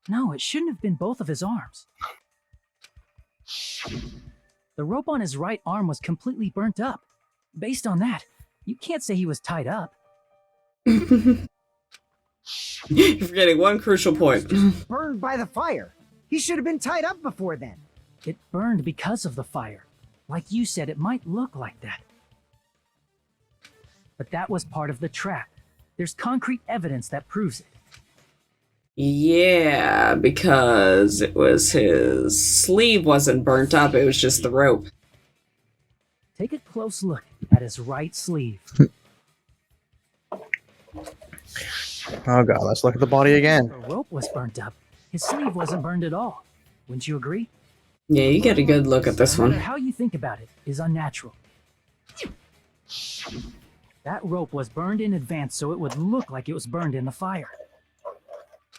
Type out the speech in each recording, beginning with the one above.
No, it shouldn't have been both of his arms. The rope on his right arm was completely burnt up. Based on that, you can't say he was tied up. You're forgetting one crucial point. Burned by the fire. He should have been tied up before then. It burned because of the fire. Like you said, it might look like that. But that was part of the trap. There's concrete evidence that proves it. Yeah, because it was his sleeve wasn't burnt up, it was just the rope. Take a close look at his right sleeve. Oh god, let's look at the body again. The rope was burnt up. His sleeve wasn't burned at all. Wouldn't you agree? Yeah, you get a good look at this No matter one. how you think about it is unnatural. That rope was burned in advance so it would look like it was burned in the fire.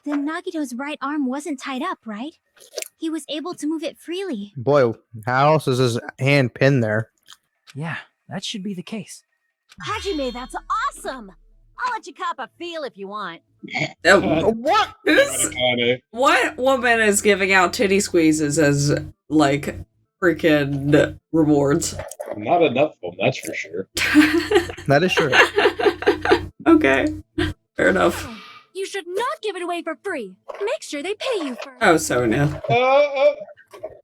Then Nagito's right arm wasn't tied up, right? He was able to move it freely. Boy, how else is his hand pinned there? Yeah, that should be the case. Hajime, that's awesome! I'll let you cop a feel if you want. What? What woman is giving out titty squeezes as, like, freaking rewards? Not enough of them, that's for sure. That is true. Okay, fair enough. You should not give it away for free. Make sure they pay you first. Oh, Sonia.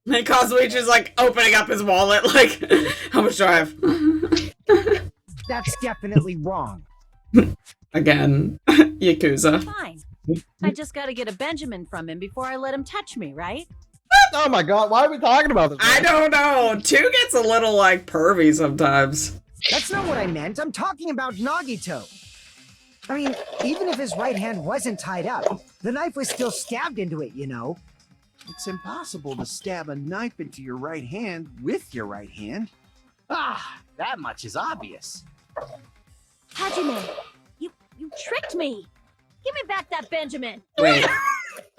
And Kazuichi's like opening up his wallet, like, how much do I have? That's definitely wrong. Again, Yakuza. Fine. I just gotta get a Benjamin from him before I let him touch me, right? Oh my god, why are we talking about this? I don't know. 2 gets a little, like, pervy sometimes. That's not what I meant. I'm talking about Nagito. I mean, even if his right hand wasn't tied up, the knife was still stabbed into it, you know? It's impossible to stab a knife into your right hand with your right hand. Ah, that much is obvious. Hajime, you tricked me. Give me back that Benjamin. Wait.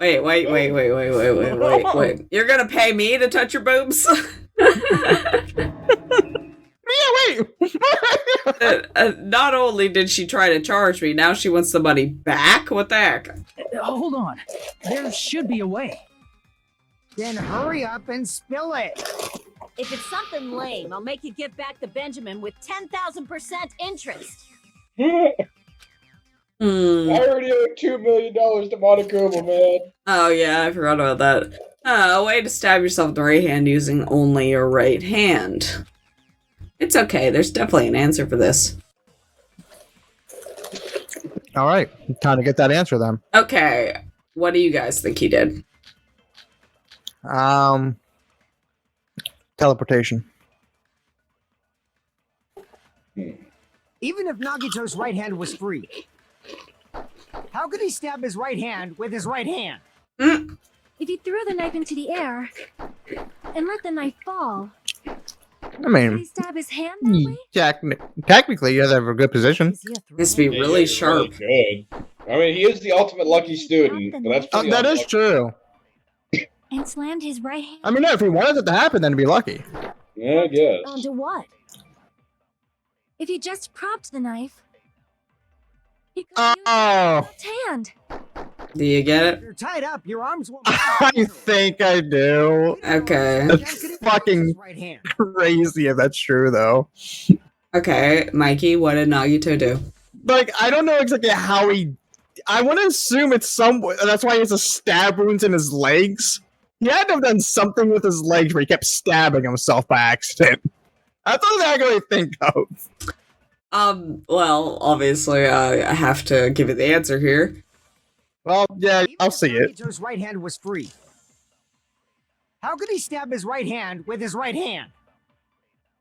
Wait. You're gonna pay me to touch your boobs? Not only did she try to charge me, now she wants the money back? What the heck? Hold on. There should be a way. Then hurry up and spill it. If it's something lame, I'll make you give back the Benjamin with 10,000% interest. I already owe $2 million to Monokuma, man. Oh yeah, I forgot about that. A way to stab yourself with the right hand using only your right hand. It's okay, there's definitely an answer for this. Alright, time to get that answer then. Okay, what do you guys think he did? Teleportation. Even if Nagito's right hand was free, how could he stab his right hand with his right hand? If he threw the knife into the air and let the knife fall, I could he mean, stab his hand that way? technically, you have a good position. This to be really sharp. Really good. I mean, he is the ultimate lucky student, but that's pretty That is unlucky. true. And slammed his right hand I mean, if he wanted it to happen, then he'd be lucky. Yeah, I guess. onto what? If he just propped the knife, he could use his Oh, left hand. Do you get If it? you're tied up, your arms won't. I think I do. Okay. That's fucking right hand. crazy if that's true, though. Okay, Mikey, what did Nagito do? Like, I don't know exactly how he... I want to assume it's some... That's why he has a stab wounds in his legs. He had to have done something with his legs where he kept stabbing himself by accident. That's what I can really think of. Well, obviously, I have to give you the answer here. Well, yeah, Even I'll if see it. Nagito's right hand was free, how could he stab his right hand with his right hand?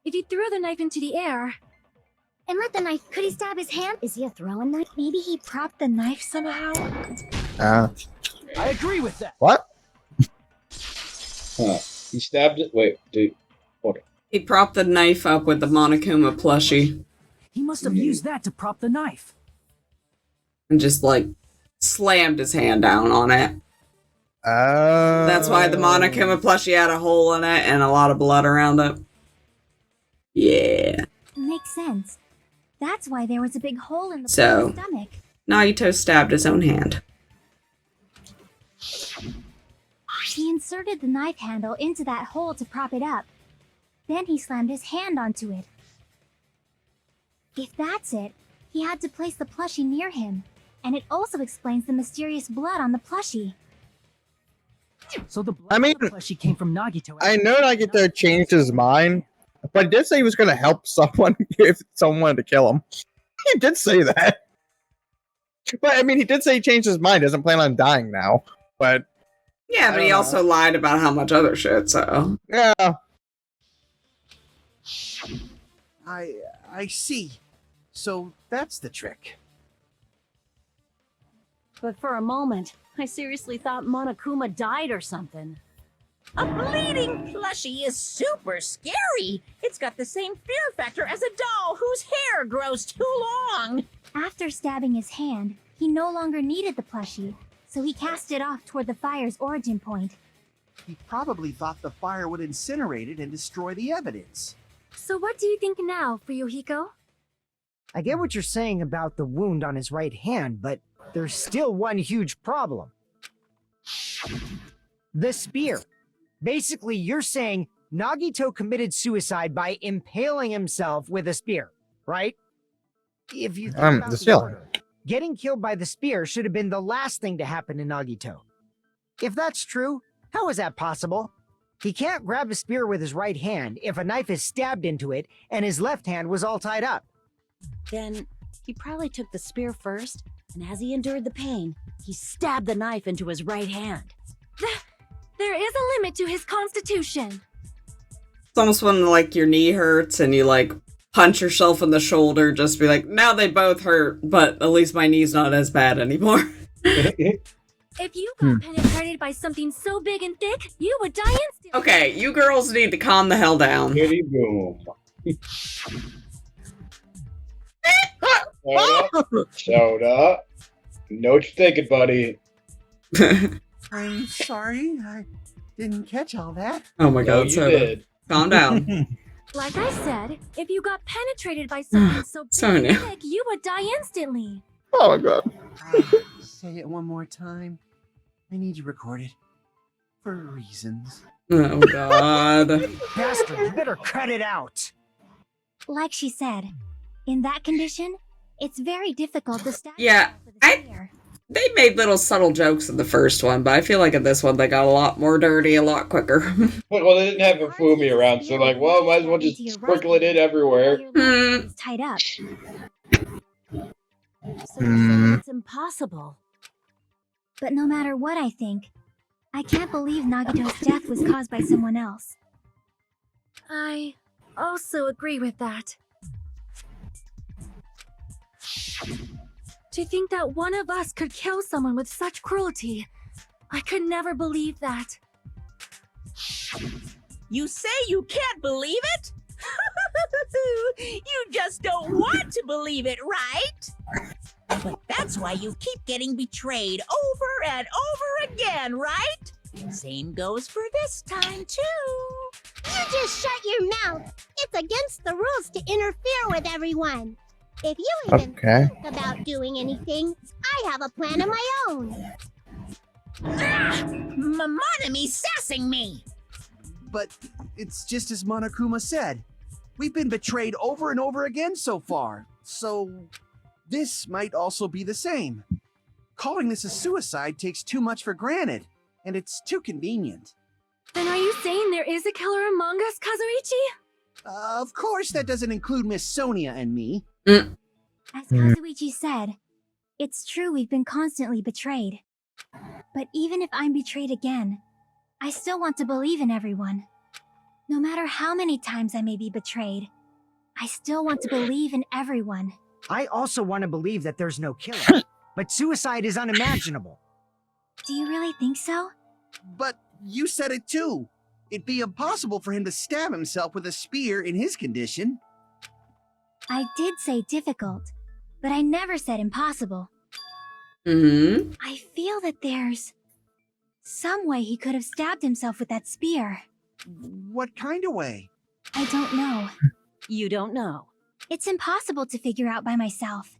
If he threw the knife into the air and let the knife, could he stab his hand? Is he a throwing knife? Maybe he propped the knife somehow? I agree with that. What? Huh. He stabbed it. Wait, dude. Hold on. He propped the knife up with the Monokuma plushie He must have used that to prop the knife. and just, like, slammed his hand down on it. That's why the Monokuma plushie had a hole in it and a lot of blood around it. Yeah. Makes sense. That's why there was a big hole in the So- stomach. Nagito stabbed his own hand. inserted the knife handle into that hole to prop it up. Then he slammed his hand onto it. If that's it, he had to place the plushie near him, and it also explains the mysterious blood on the plushie. So the blood I mean, on the plushie came from Nagito. I know Nagito changed his mind, but he did say he was going to help someone if someone wanted to kill him. He did say that. But, I mean, he did say he changed his mind. Doesn't plan on dying now. But... Yeah, but he also lied about how much other shit, so... Yeah. I see. So that's the trick. But for a moment, I seriously thought Monokuma died or something. A bleeding plushie is super scary. It's got the same fear factor as a doll whose hair grows too long. After stabbing his hand, he no longer needed the plushie, so he cast it off toward the fire's origin point. He probably thought the fire would incinerate it and destroy the evidence. So what do you think now, Fuyuhiko? I get what you're saying about the wound on his right hand, but there's still one huge problem. The spear. Basically, you're saying Nagito committed suicide by impaling himself with a spear, right? If you think about the the spear. order, getting killed by the spear should have been the last thing to happen to Nagito. If that's true, how is that possible? He can't grab a spear with his right hand if a knife is stabbed into it and his left hand was all tied up. Then he probably took the spear first, and as he endured the pain, he stabbed the knife into his right hand. There is a limit to his constitution. It's almost when, like, your knee hurts and you, like, punch yourself in the shoulder, just be like, now they both hurt, but at least my knee's not as bad anymore. If you got penetrated by something so big and thick, you would die instantly. Okay, you girls need to calm the hell down. Kitty boom. Soda. Know what you're thinking, buddy. I'm sorry, I didn't catch all that. Oh my No, god, you Soda. did. Calm down. Like I said, if you got penetrated by something so big Sonia. and thick, you would die instantly. Oh my god. Say it one more time. I need you recorded. For reasons. Oh god. Bastard, you better cut it out. Like she said, in that condition, it's very difficult to stab Yeah, yourself with a spear. They made little subtle jokes in the first one, but I feel like in this one they got a lot more dirty a lot quicker. Well, they didn't have a Fumi around, so like, well, might as well just sprinkle it in everywhere. While your left hand is tied up. So you're saying it's impossible. But no matter what I think, I can't believe Nagito's death was caused by someone else. I also agree with that. To think that one of us could kill someone with such cruelty, I could never believe that. You say you can't believe it? You just don't want to believe it, right? But that's why you keep getting betrayed over and over again, right? Same goes for this time, too. You just shut your mouth. It's against the rules to interfere with everyone. If you even Okay. think about doing anything, I have a plan of my own. Monami's sassing me. But it's just as Monokuma said. We've been betrayed over and over again so far. So this might also be the same. Calling this a suicide takes too much for granted, and it's too convenient. Then are you saying there is a killer among us, Kazuichi? Of course, that doesn't include Miss Sonia and me. As Kazuichi said, it's true we've been constantly betrayed. But even if I'm betrayed again, I still want to believe in everyone. No matter how many times I may be betrayed, I still want to believe in everyone. I also want to believe that there's no killer, but suicide is unimaginable. Do you really think so? But you said it too. It'd be impossible for him to stab himself with a spear in his condition. I did say difficult, but I never said impossible. I feel that there's some way he could have stabbed himself with that spear. What kind of way? I don't know. You don't know. It's impossible to figure out by myself.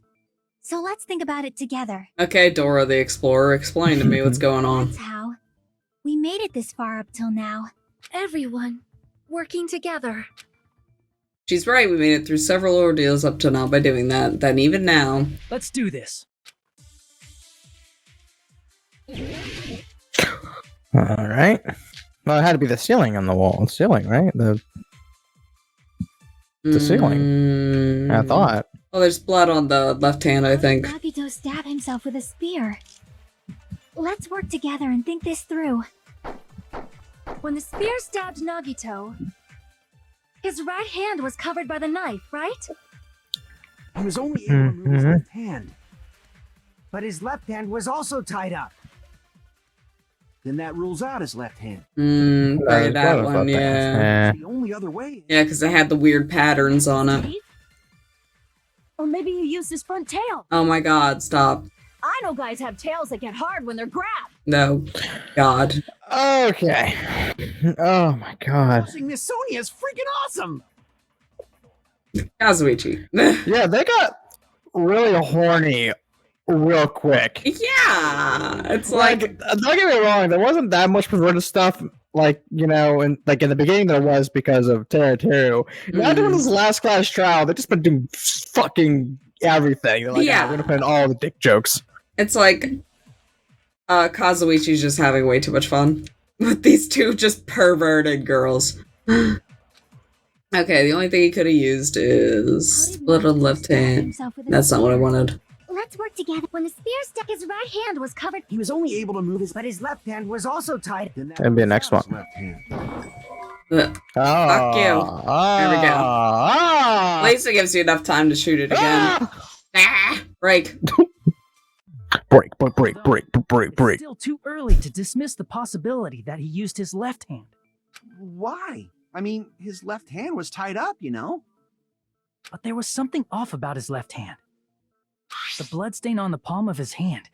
So let's think about it together. Okay, Dora the Explorer, explain to me what's going on. That's how. We made it this far up till now. Everyone working together. She's right, we made it through several ordeals up to now by doing that. Then even now. Let's do this. Alright. Well, it had to be the ceiling on the wall. The ceiling, right? The ceiling. I thought. Oh, there's blood on the left hand, I think. Nagito stabbed himself with a spear. Let's work together and think this through. When the spear stabbed Nagito, his right hand was covered by the knife, right? He was only able to move his left hand. But his left hand was also tied up. Then that rules out his left hand. Probably that one, yeah. The only other way. Yeah, because it had the weird patterns on it. Or maybe he used his front tail. Oh my god, stop. I know guys have tails that get hard when they're grabbed. No. God. Okay. Oh my god. Watching Miss Sonia is freaking awesome. Kazuichi. Yeah, they got really horny real quick. Yeah. It's like don't get me wrong, there wasn't that much perverted stuff, like, you know, in the beginning there was because of Teru. Now doing this last class trial, they've just been doing fucking everything. They're like, Yeah. we're gonna put in all the dick jokes. it's like Kazuichi's just having way too much fun with these two just perverted girls. Okay, the only thing he could have used is split on the left hand. That's not what I wanted. Let's work together. When the spear stuck, his right hand was covered. He was only able to move his. But his left hand was also tied. Then that That'd be the rules next out his one. left hand. Fuck you. There we go. At least it gives you enough time to shoot it again. Break. Break. It's still too early to dismiss the possibility that he used his left hand. Why? I mean, his left hand was tied up, you know? But there was something off about his left hand. The bloodstain on the palm of his hand.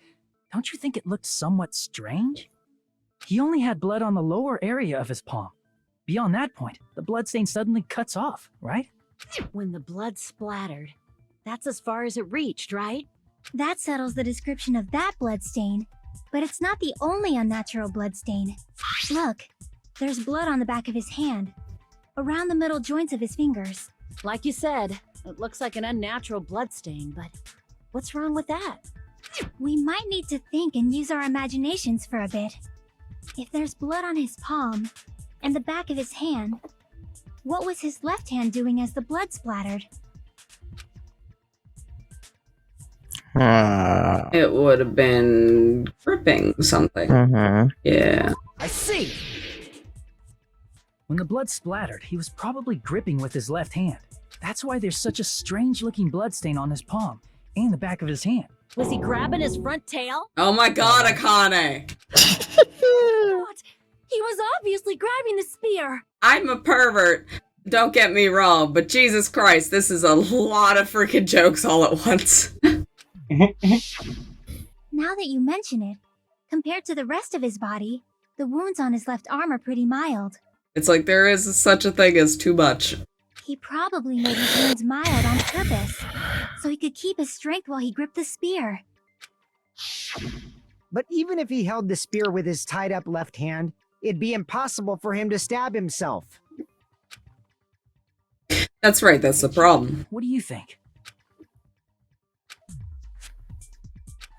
Don't you think it looked somewhat strange? He only had blood on the lower area of his palm. Beyond that point, the bloodstain suddenly cuts off, right? When the blood splattered, that's as far as it reached, right? That settles the description of that bloodstain. But it's not the only unnatural bloodstain. Look, there's blood on the back of his hand, around the middle joints of his fingers. Like you said, it looks like an unnatural bloodstain, but what's wrong with that? We might need to think and use our imaginations for a bit. If there's blood on his palm and the back of his hand, what was his left hand doing as the blood splattered? It would have been gripping something. Yeah. I see. When the blood splattered, he was probably gripping with his left hand. That's why there's such a strange-looking bloodstain on his palm and the back of his hand. Was he grabbing his front tail? Oh my god, Akane! What? He was obviously grabbing the spear. I'm a pervert. Don't get me wrong, but Jesus Christ, this is a lot of freaking jokes all at once. Now that you mention it, compared to the rest of his body, the wounds on his left arm are pretty mild. It's like there is such a thing as too much. He probably made his wounds mild on purpose, so he could keep his strength while he gripped the spear. But even if he held the spear with his tied up left hand, it'd be impossible for him to stab himself. That's right, that's the problem. What do you think?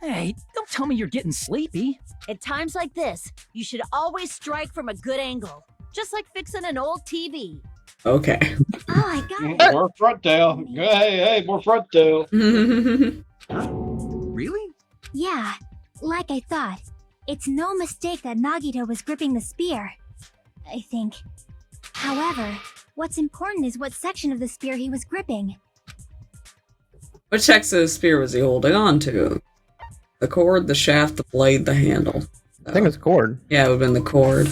Hey, don't tell me you're getting sleepy. At times like this, you should always strike from a good angle, just like fixing an old TV. Okay. Oh, I got it. More front tail. Hey, more front tail. Really? Yeah, like I thought. It's no mistake that Nagito was gripping the spear, I think. However, what's important is what section of the spear he was gripping. Which section of the spear was he holding on to? The cord, the shaft, the blade, the handle. I think it's cord. Yeah, it would have been the cord.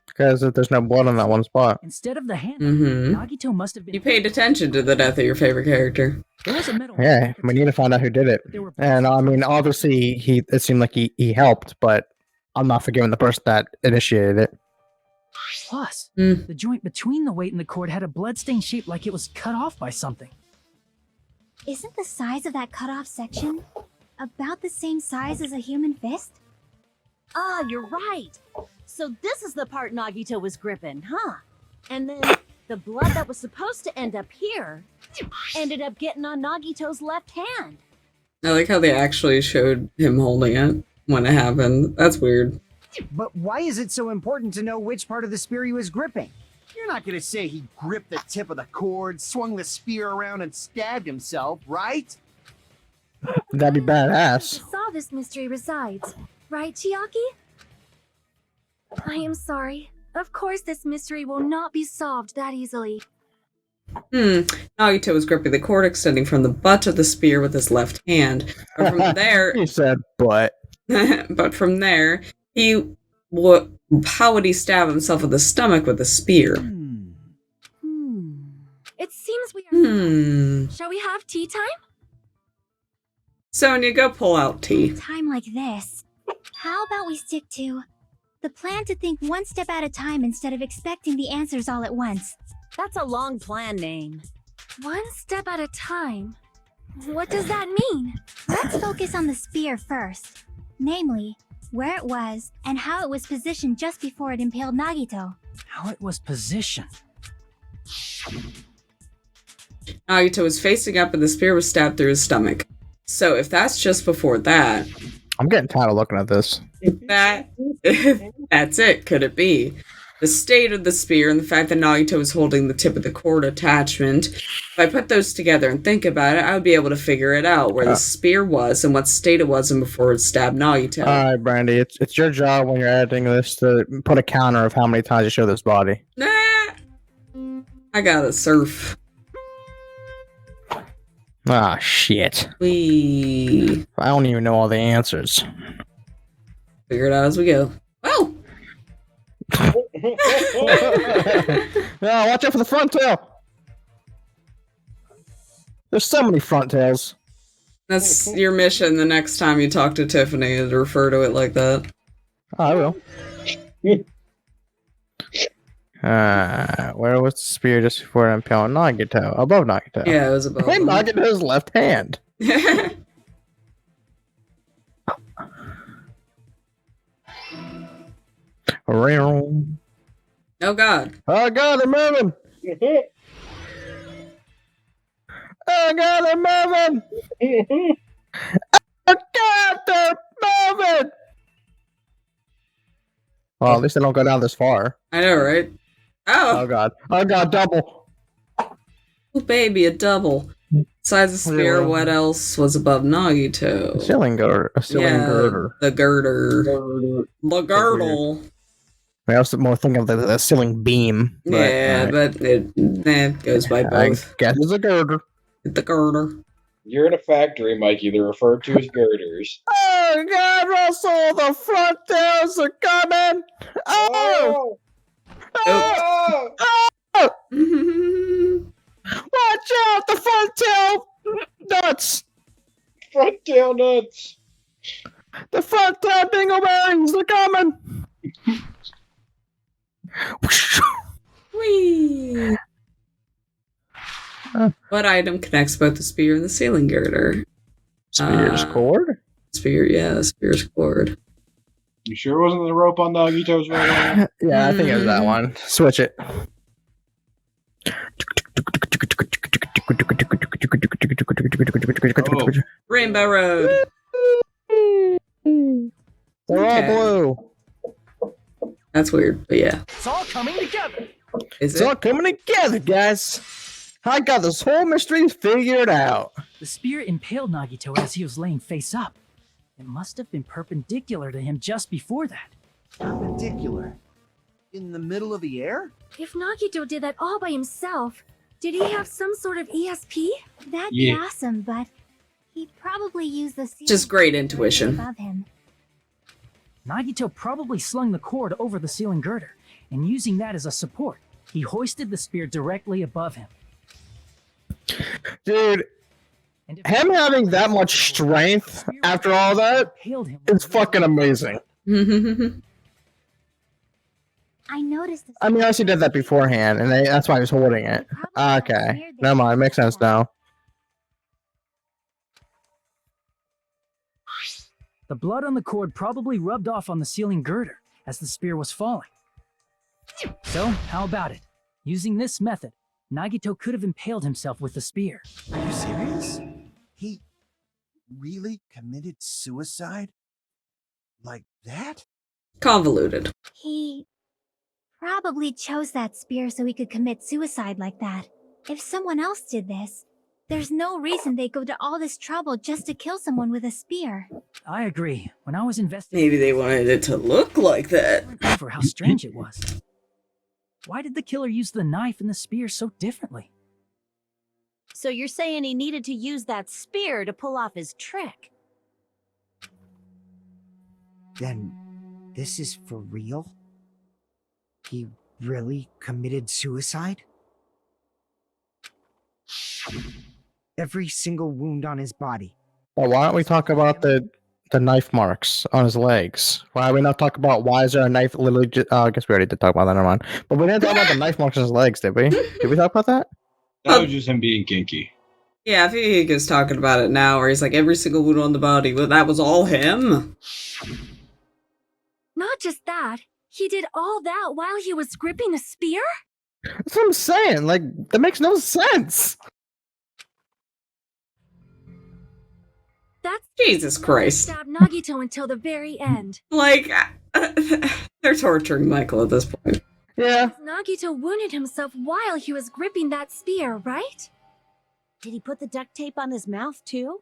Because there's no blood on that one spot. Instead of the handle, Mm-hmm. Nagito must have been... You paid attention to the death of your favorite character. There was a metal... Yeah, we need to find out who did it. And I mean, obviously, it seemed like he helped, but I'm not forgiving the person that initiated it. Plus, the joint between the weight and the cord had a bloodstain shaped like it was cut off by something. Isn't the size of that cut-off section about the same size as a human fist? Ah, you're right. So this is the part Nagito was gripping, huh? And then the blood that was supposed to end up here ended up getting on Nagito's left hand. I like how they actually showed him holding it when it happened. That's weird. But why is it so important to know which part of the spear he was gripping? You're not gonna say he gripped the tip of the cord, swung the spear around, and stabbed himself, right? That'd be badass. This is all this mystery resides, right, Chiaki? I am sorry. Of course this mystery will not be solved that easily. Nagito was gripping the cord extending from the butt of the spear with his left hand. But from there, He said, but. but from there, how would he stab himself in the stomach with a spear? It seems we are... Shall we have tea time? Sonia, go pull out tea. Time like this. How about we stick to the plan to think one step at a time instead of expecting the answers all at once? That's a long plan name. One step at a time? What does that mean? Let's focus on the spear first. Namely, where it was and how it was positioned just before it impaled Nagito. How it was positioned. Nagito was facing up and the spear was stabbed through his stomach. So if that's just before that, I'm getting tired of looking at this. that's it. Could it be? The state of the spear and the fact that Nagito was holding the tip of the cord attachment. If I put those together and think about it, I would be able to figure it out where the spear was and what state it was in before it stabbed Nagito. Alright, Brandy, it's your job when you're editing this to put a counter of how many times you show this body. Nah, I gotta surf. Ah, shit. We I don't even know all the answers. figure it out as we go. Oh! No, watch out for the front tail! There's so many front tails. That's your mission the next time you talk to Tiffany, is to refer to it like that. Oh, I will. Where was the spear just before it impaled Nagito? Above Nagito. Yeah, it was above Wait, him. Nagito's left hand. Oh god. Oh god, they're moving! Oh god, they're moving! Oh god, they're moving! Well, at least they don't go down this far. I know, right? Oh god. Oh god, double! Oh baby, a double. Besides the spear, what else was above Nagito? A ceiling girder. A ceiling girder. The girder. The girdle. I was more thinking of the ceiling beam. But, Yeah, but it goes by both. I guess it's a girder. The girder. You're in a factory, Mikey. They're referred to as girders. Oh god, Russell! The front tails are coming! Oh! Oh! Oh! Watch out! The front tail nuts! Front tail nuts! The front tail dingleberries are coming! Whee! What item connects both the spear and the ceiling girder? Spear's cord? Spear, yeah, spear's cord. You sure it wasn't the rope on Nagito's right arm? Yeah, I think it was that one. Switch it. Oh. Rainbow Road. They're all blue. That's weird, but yeah. It's all coming together. Is It's all coming together, guys. I got this whole mystery figured out. The spear impaled Nagito as he was laying face up. It must have been perpendicular to him just before that. Perpendicular. In the middle of the air? If Nagito did that all by himself, did he have some sort of ESP? That'd be Yeah. awesome, but he probably used the ceiling Just great girder intuition. above him. Nagito probably slung the cord over the ceiling girder, and using that as a support, he hoisted the spear directly above him. Dude, And if him having that much strength after all that impaled him is fucking amazing. I noticed the I mean, I honestly did that beforehand, and that's why I was holding it. Okay, never mind. Makes sense now. The blood on the cord probably rubbed off on the ceiling girder as the spear was falling. So, how about it? Using this method, Nagito could have impaled himself with the spear. Are you serious? He really committed suicide? Like that? Convoluted. He probably chose that spear so he could commit suicide like that. If someone else did this, there's no reason they'd go to all this trouble just to kill someone with a spear. I agree. When I was investigating, Maybe they wanted it to look like that. over how strange it was. Why did the killer use the knife and the spear so differently? So you're saying he needed to use that spear to pull off his trick? Then this is for real? He really committed suicide? Every single wound on his body. Well, why don't we talk about the knife marks on his legs? Why do we not talk about why is there a knife literally I guess we already did talk about that, never mind. But we didn't talk about the knife marks on his legs, did we? Did we talk about that? That was just him being kinky. Yeah, I think he is talking about it now, where he's like, every single wound on the body, well, that was all him. Not just that, he did all that while he was gripping a spear? That's what I'm saying. Like, that makes no sense. That's Jesus Christ. stabbed Nagito until the very end. Like, they're torturing Michael at this point. Yeah. Nagito wounded himself while he was gripping that spear, right? Did he put the duct tape on his mouth too?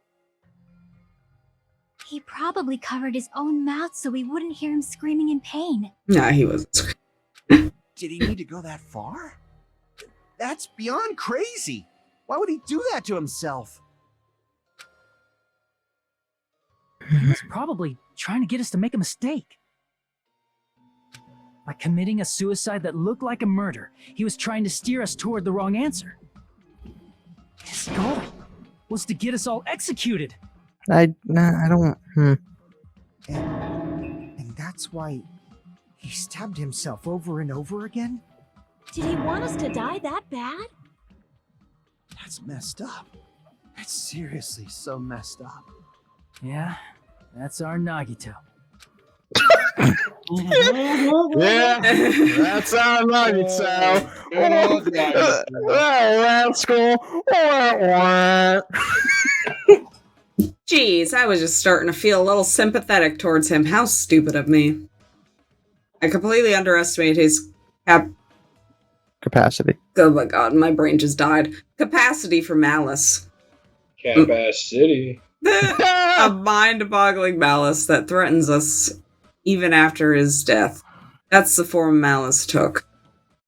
He probably covered his own mouth so we wouldn't hear him screaming in pain. Nah, he wasn't. Did he need to go that far? That's beyond crazy. Why would he do that to himself? He was probably trying to get us to make a mistake. By committing a suicide that looked like a murder, he was trying to steer us toward the wrong answer. His goal was to get us all executed. I don't. And that's why he stabbed himself over and over again? Did he want us to die that bad? That's messed up. That's seriously so messed up. Yeah, that's our Nagito. Yeah, that's our Nagito. That's cool. Jeez, I was just starting to feel a little sympathetic towards him. How stupid of me. I completely underestimated his Capacity. oh my god, my brain just died. Capacity for malice. Cap-ass city. A mind-boggling malice that threatens us even after his death. That's the form malice took.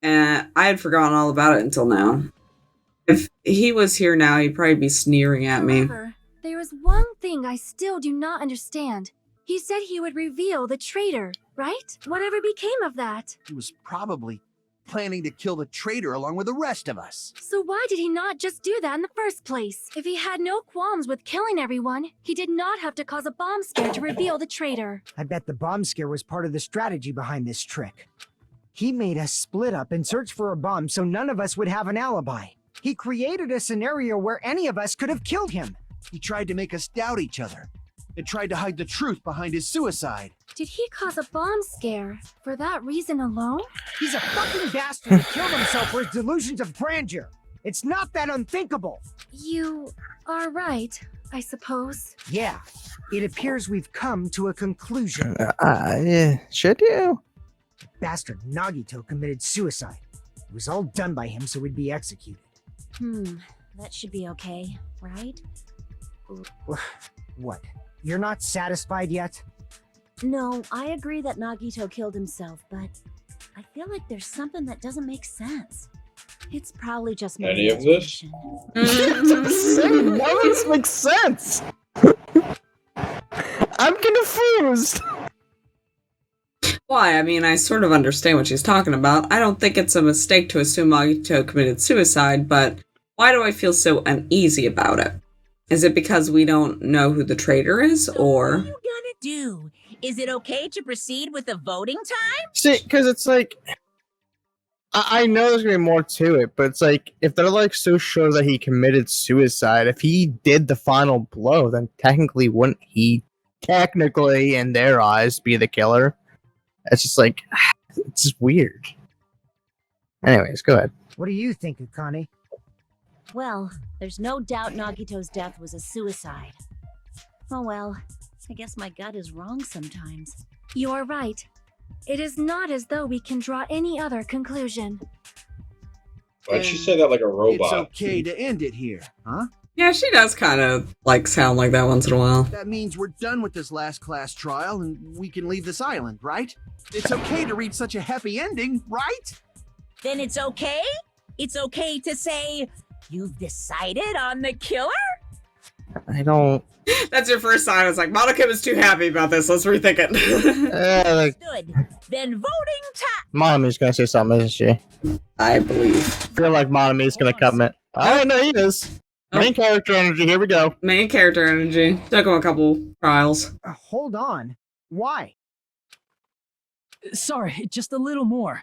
And I had forgotten all about it until now. If he was here now, he'd probably be sneering at me. However, there is one thing I still do not understand. He said he would reveal the traitor, right? Whatever became of that? He was probably planning to kill the traitor along with the rest of us. So why did he not just do that in the first place? If he had no qualms with killing everyone, he did not have to cause a bomb scare to reveal the traitor. I bet the bomb scare was part of the strategy behind this trick. He made us split up and search for a bomb so none of us would have an alibi. He created a scenario where any of us could have killed him. He tried to make us doubt each other and tried to hide the truth behind his suicide. Did he cause a bomb scare for that reason alone? He's a fucking bastard who killed himself for his delusions of grandeur. It's not that unthinkable. You are right, I suppose. Yeah, it appears we've come to a conclusion. Yeah, should you? Bastard Nagito committed suicide. It was all done by him so we'd be executed. That should be okay, right? What? You're not satisfied yet? No, I agree that Nagito killed himself, but I feel like there's something that doesn't make sense. It's probably just my Any of this? None of this makes sense. I'm confused. Why? I mean, I sort of understand what she's talking about. I don't think it's a mistake to assume Nagito committed suicide, but why do I feel so uneasy about it? Is it because we don't know who the traitor is, or... What are you gonna do? Is it okay to proceed with the voting time? See, because it's like, I know there's gonna be more to it, but it's like, if they're like so sure that he committed suicide, if he did the final blow, then technically wouldn't he technically, in their eyes, be the killer. It's just like, it's just weird. Anyways, go ahead. What do you think, Akane? Well, there's no doubt Nagito's death was a suicide. Oh well, I guess my gut is wrong sometimes. You're right. It is not as though we can draw any other conclusion. Why'd she say that like a robot? It's okay to end it here, huh? Yeah, she does kind of like sound like that once in a while. That means we're done with this last class trial and we can leave this island, right? It's okay to reach such a happy ending, right? Then it's okay? It's okay to say, you've decided on the killer? I don't. That's your first sign. It's like, Monica was too happy about this. Let's rethink it. Like, Good. Then voting time. Monami's gonna say something, isn't she? I believe. I feel like Monami's gonna comment. Oh, no, he is. Main character energy, here we go. Main character energy. Took him a couple trials. Hold on. Why? Sorry, just a little more.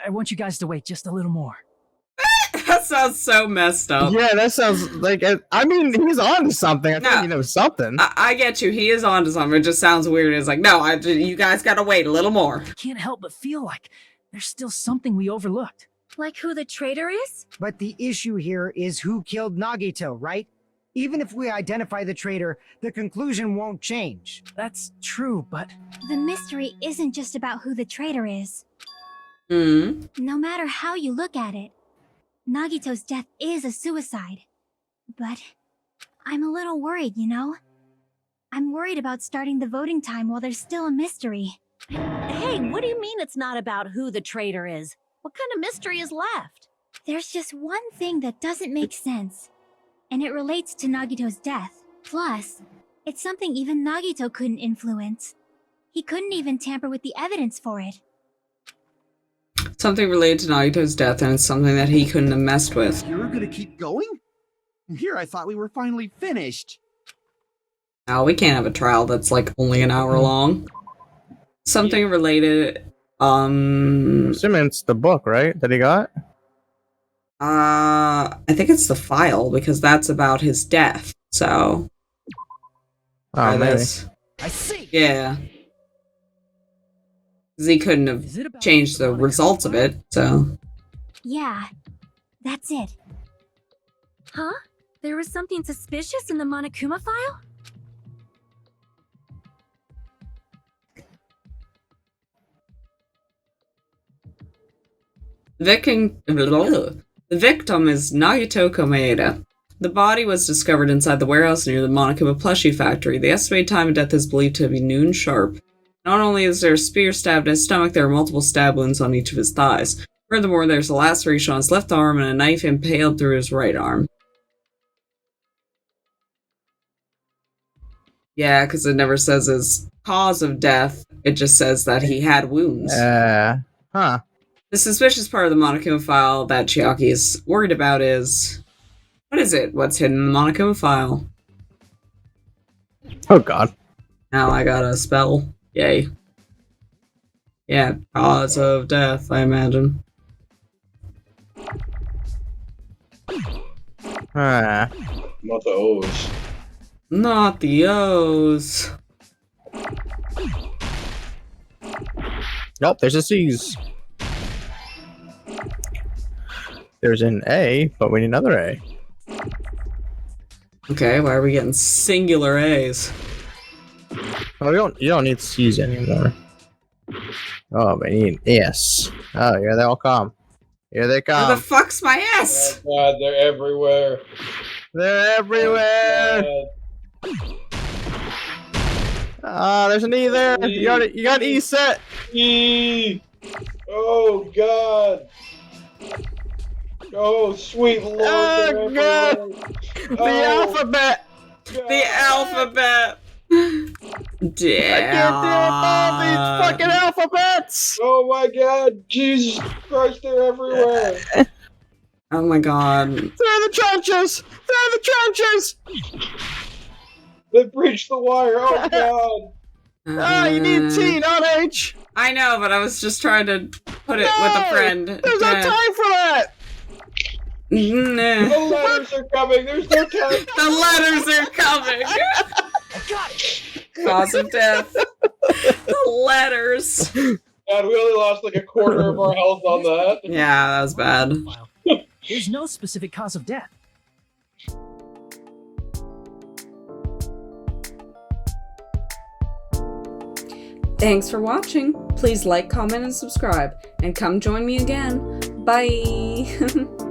I want you guys to wait just a little more. That sounds so messed up. Yeah, that sounds like, I mean, he's on to something. I think he knows something. I get you. He is on to something. It just sounds weird. It's like, no, you guys gotta wait a little more. I can't help but feel like there's still something we overlooked. Like who the traitor is? But the issue here is who killed Nagito, right? Even if we identify the traitor, the conclusion won't change. That's true, but... The mystery isn't just about who the traitor is. Hmm. No matter how you look at it, Nagito's death is a suicide. But I'm a little worried, you know? I'm worried about starting the voting time while there's still a mystery. Hey, what do you mean it's not about who the traitor is? What kind of mystery is left? There's just one thing that doesn't make sense, and it relates to Nagito's death. Plus, it's something even Nagito couldn't influence. He couldn't even tamper with the evidence for it. Something related to Nagito's death, and it's something that he couldn't have messed with. You're gonna keep going? Here I thought we were finally finished. Now we can't have a trial that's like only an hour long. Something related. I'm assuming it's the book, right? That he got? I think it's the file because that's about his death. So. Oh, maybe. I see! Yeah. Because he couldn't have changed the results of it, so. Yeah, that's it. Huh? There was something suspicious in the Monokuma file? The victim is Nagito Komaeda. The body was discovered inside the warehouse near the Monokuma plushie factory. The estimated time of death is believed to be noon sharp. Not only is there a spear stabbed in his stomach, there are multiple stab wounds on each of his thighs. Furthermore, there's a laceration on his left arm and a knife impaled through his right arm. Yeah, because it never says his cause of death. It just says that he had wounds. Huh. The suspicious part of the Monokuma file that Chiaki is worried about is... What is it? What's hidden in the Monokuma file? Oh, God. Now I got a spell. Yay. Yeah, cause of death, I imagine. Ah. Not the O's. Not the O's. Nope, there's a C's. There's an A, but we need another A. Okay, why are we getting singular A's? Oh, you don't need C's anymore. Oh, but you need S. Oh, here they all come. Here they Where come. the fuck's my S? Oh God, they're everywhere. They're everywhere. Ah, there's an E there. You got E set. E. Oh God. Oh sweet Lord. Oh God. The alphabet. The alphabet. Damn. I can't deal with all these fucking alphabets. Oh my God, Jesus Christ, they're everywhere. Oh my God. They're the trenches. They're the trenches. They breached the wire. Oh God. Ah, you need T, not H. I know, but I was just trying to put it with a friend. There's no time for that. The letters are coming. There's no time. The letters are coming. I got it! Cause of death. The letters. God, we only lost like a quarter of our health on that. Yeah, that was bad. There's no specific cause of death. Thanks for watching. Please like, comment, and subscribe. And come join me again. Bye!